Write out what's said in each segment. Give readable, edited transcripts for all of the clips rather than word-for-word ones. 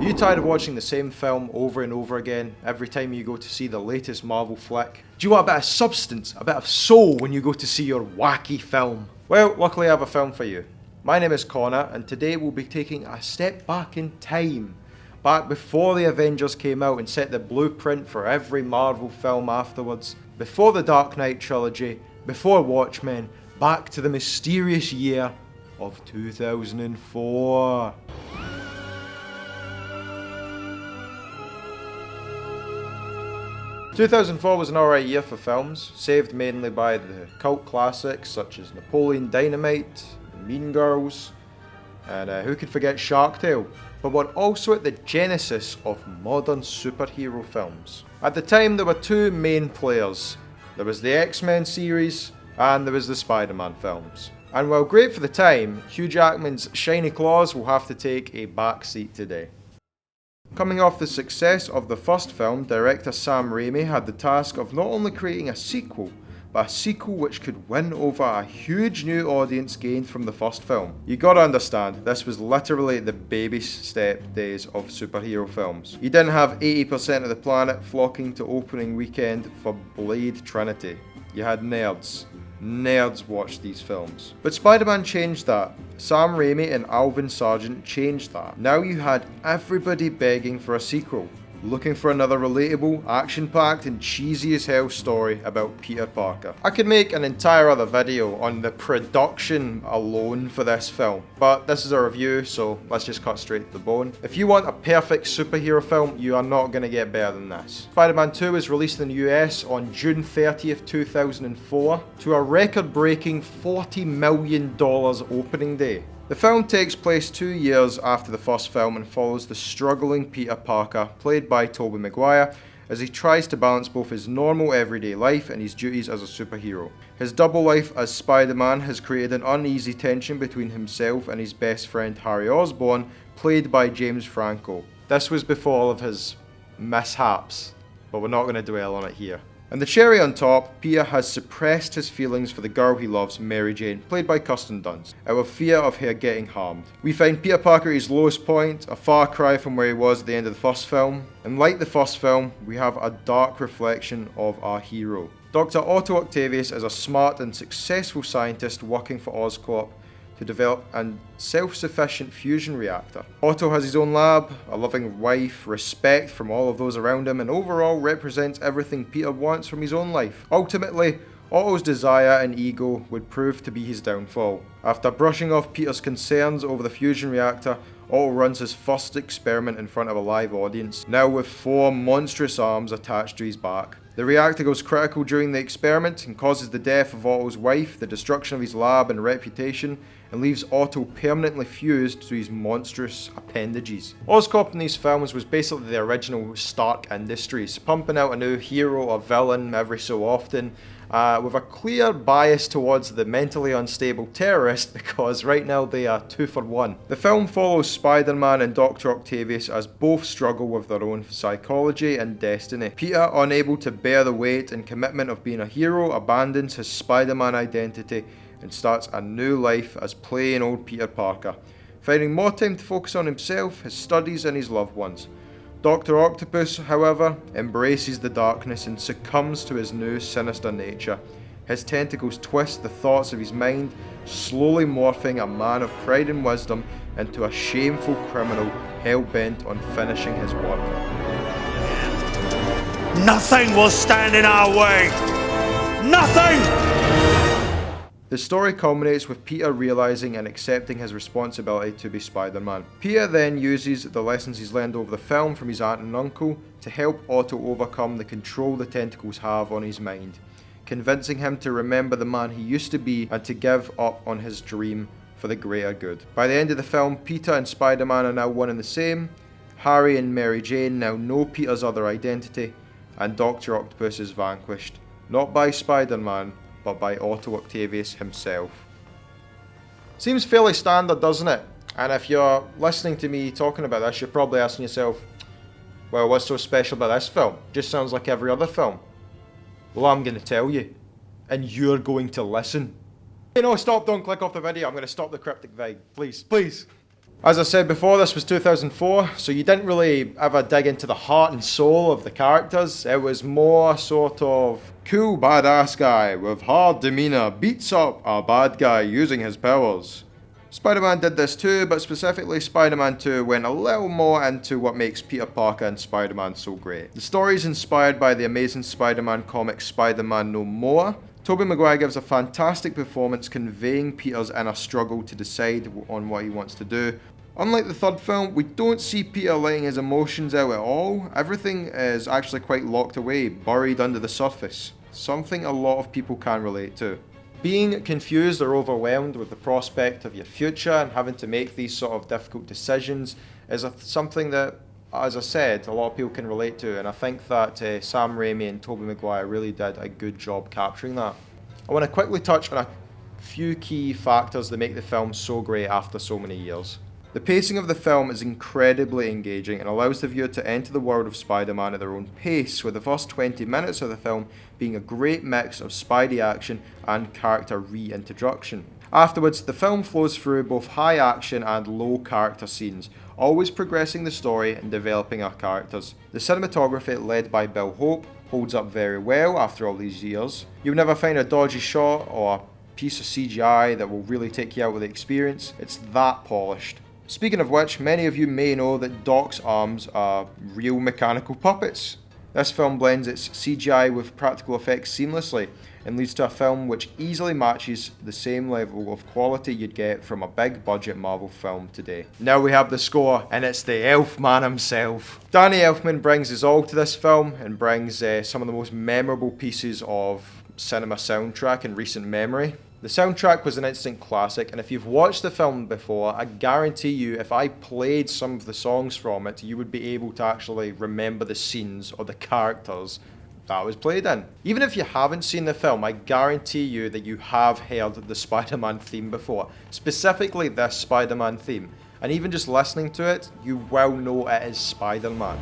Are you tired of watching the same film over and over again every time you go to see the latest Marvel flick? Do you want a bit of substance, a bit of soul when you go to see your wacky film? Well, luckily I have a film for you. My name is Connor, and today we'll be taking a step back in time. Back before the Avengers came out and set the blueprint for every Marvel film afterwards. Before the Dark Knight trilogy, before Watchmen, back to the mysterious year of 2004. 2004 was an alright year for films, saved mainly by the cult classics such as Napoleon Dynamite, Mean Girls, and who could forget Shark Tale, but were also at the genesis of modern superhero films. At the time there were two main players. There was the X-Men series and there was the Spiderman films. And while great for the time, Hugh Jackman's shiny claws will have to take a back seat today. Coming off the success of the first film, director Sam Raimi had the task of not only creating a sequel, but a sequel which could win over a huge new audience gained from the first film. You gotta understand, this was literally the baby step days of superhero films. You didn't have 80% of the planet flocking to opening weekend for Blade Trinity. You had nerds. Nerds watched these films. But Spider-Man changed that. Sam Raimi and Alvin Sargent changed that. Now you had everybody begging for a sequel, looking for another relatable, action-packed and cheesy as hell story about Peter Parker. I could make an entire other video on the production alone for this film, but this is a review, so let's just cut straight to the bone. If you want a perfect superhero film, you are not going to get better than this. Spider-Man 2 was released in the US on June 30th, 2004, to a record-breaking $40 million opening day. The film takes place 2 years after the first film and follows the struggling Peter Parker, played by Tobey Maguire, as he tries to balance both his normal everyday life and his duties as a superhero. His double life as Spider-Man has created an uneasy tension between himself and his best friend Harry Osborn, played by James Franco. This was before all of his mishaps, but we're not going to dwell on it here. And the cherry on top, Peter has suppressed his feelings for the girl he loves, Mary Jane, played by Kirsten Dunst, out of fear of her getting harmed. We find Peter Parker at his lowest point, a far cry from where he was at the end of the first film. And like the first film, we have a dark reflection of our hero. Dr. Otto Octavius is a smart and successful scientist working for Oscorp to develop a self-sufficient fusion reactor. Otto has his own lab, a loving wife, respect from all of those around him, and overall represents everything Peter wants from his own life. Ultimately, Otto's desire and ego would prove to be his downfall. After brushing off Peter's concerns over the fusion reactor, Otto runs his first experiment in front of a live audience, now with 4 monstrous arms attached to his back. The reactor goes critical during the experiment and causes the death of Otto's wife, the destruction of his lab and reputation, and leaves Otto permanently fused to his monstrous appendages. Oscorp in these films was basically the original Stark Industries, pumping out a new hero or villain every so often, with a clear bias towards the mentally unstable terrorist, because right now they are 2 for 1. The film follows Spider-Man and Dr. Octavius as both struggle with their own psychology and destiny. Peter, unable to bear the weight and commitment of being a hero, abandons his Spider-Man identity and starts a new life as plain old Peter Parker, finding more time to focus on himself, his studies and his loved ones. Dr. Octopus, however, embraces the darkness and succumbs to his new sinister nature. His tentacles twist the thoughts of his mind, slowly morphing a man of pride and wisdom into a shameful criminal hell-bent on finishing his work. Nothing will stand in our way! Nothing! The story culminates with Peter realizing and accepting his responsibility to be Spider-Man. Peter then uses the lessons he's learned over the film from his aunt and uncle to help Otto overcome the control the tentacles have on his mind, convincing him to remember the man he used to be and to give up on his dream for the greater good. By the end of the film, Peter and Spider-Man are now one and the same. Harry and Mary Jane now know Peter's other identity, and Dr. Octopus is vanquished, not by Spider-Man, but by Otto Octavius himself. Seems fairly standard, doesn't it? And if you're listening to me talking about this, you're probably asking yourself, well, what's so special about this film? Just sounds like every other film. Well, I'm going to tell you, and you're going to listen. No, stop, don't click off the video. I'm going to stop the cryptic vibe. Please, please. As I said before, this was 2004, so you didn't really ever dig into the heart and soul of the characters. It was more sort of cool badass guy with hard demeanor beats up a bad guy using his powers. Spider-Man did this too, but specifically Spider-Man 2 went a little more into what makes Peter Parker and Spider-Man so great. The story is inspired by the Amazing Spider-Man comic Spider-Man No More. Tobey Maguire gives a fantastic performance conveying Peter's inner struggle to decide on what he wants to do. Unlike the third film, we don't see Peter letting his emotions out at all. Everything is actually quite locked away, buried under the surface. Something a lot of people can relate to. Being confused or overwhelmed with the prospect of your future and having to make these sort of difficult decisions is something that, as I said, a lot of people can relate to, and I think that Sam Raimi and Tobey Maguire really did a good job capturing that. I want to quickly touch on a few key factors that make the film so great after so many years. The pacing of the film is incredibly engaging and allows the viewer to enter the world of Spider-Man at their own pace, with the first 20 minutes of the film being a great mix of Spidey action and character reintroduction. Afterwards, the film flows through both high action and low character scenes, always progressing the story and developing our characters. The cinematography, led by Bill Hope, holds up very well after all these years. You'll never find a dodgy shot or a piece of CGI that will really take you out with the experience. It's that polished. Speaking of which, many of you may know that Doc's arms are real mechanical puppets. This film blends its CGI with practical effects seamlessly and leads to a film which easily matches the same level of quality you'd get from a big budget Marvel film today. Now we have the score, and it's the Elfman himself. Danny Elfman brings his all to this film and brings some of the most memorable pieces of cinema soundtrack in recent memory. The soundtrack was an instant classic, and if you've watched the film before, I guarantee you if I played some of the songs from it, you would be able to actually remember the scenes or the characters that was played in. Even if you haven't seen the film, I guarantee you that you have heard the Spider-Man theme before, specifically this Spider-Man theme. And even just listening to it, you will know it is Spider-Man.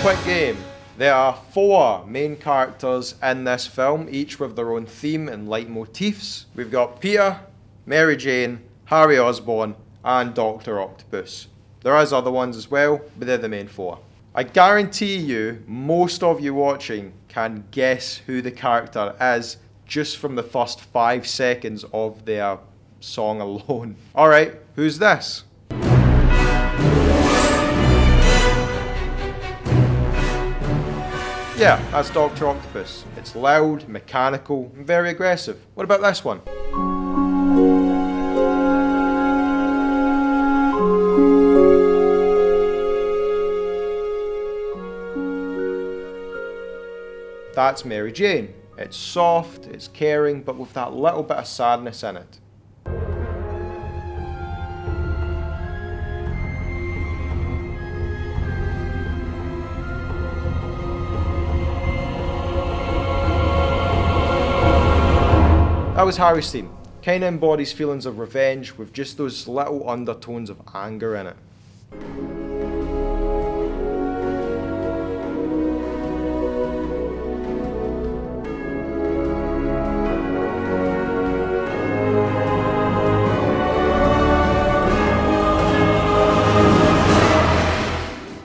Quick game. There are 4 main characters in this film, each with their own theme and leitmotifs. We've got Peter, Mary Jane, Harry Osborn, and Dr. Octopus. There is other ones as well, but they're the main 4. I guarantee you, most of you watching can guess who the character is just from the first 5 seconds of their song alone. Alright, who's this? Yeah, that's Dr. Octopus. It's loud, mechanical, and very aggressive. What about this one? That's Mary Jane. It's soft, it's caring, but with that little bit of sadness in it. That was Harry's theme. Kinda embodies feelings of revenge with just those little undertones of anger in it.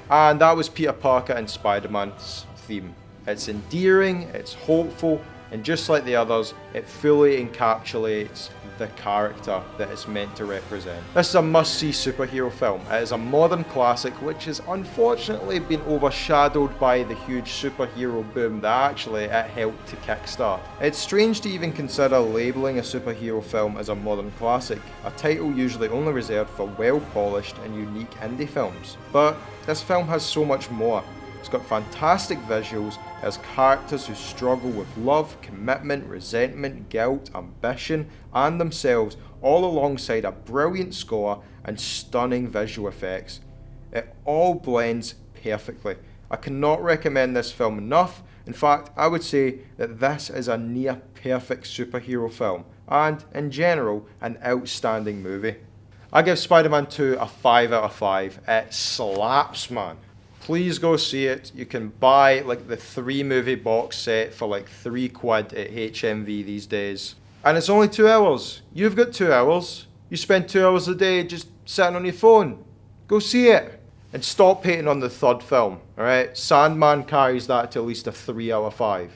And that was Peter Parker and Spider-Man's theme. It's endearing, it's hopeful, and just like the others, it fully encapsulates the character that it's meant to represent. This is a must-see superhero film. It is a modern classic which has unfortunately been overshadowed by the huge superhero boom that actually it helped to kickstart. It's strange to even consider labelling a superhero film as a modern classic, a title usually only reserved for well-polished and unique indie films. But this film has so much more. It's got fantastic visuals, it has characters who struggle with love, commitment, resentment, guilt, ambition, and themselves, all alongside a brilliant score and stunning visual effects. It all blends perfectly. I cannot recommend this film enough. In fact, I would say that this is a near perfect superhero film, and in general, an outstanding movie. I give Spider-Man 2 a 5 out of 5. It slaps, man. Please go see it. You can buy like the 3-movie box set for like £3 at HMV these days. And it's only 2 hours. You've got 2 hours. You spend 2 hours a day just sitting on your phone. Go see it. And stop hating on the third film, alright? Sandman carries that to at least a 3 out of 5.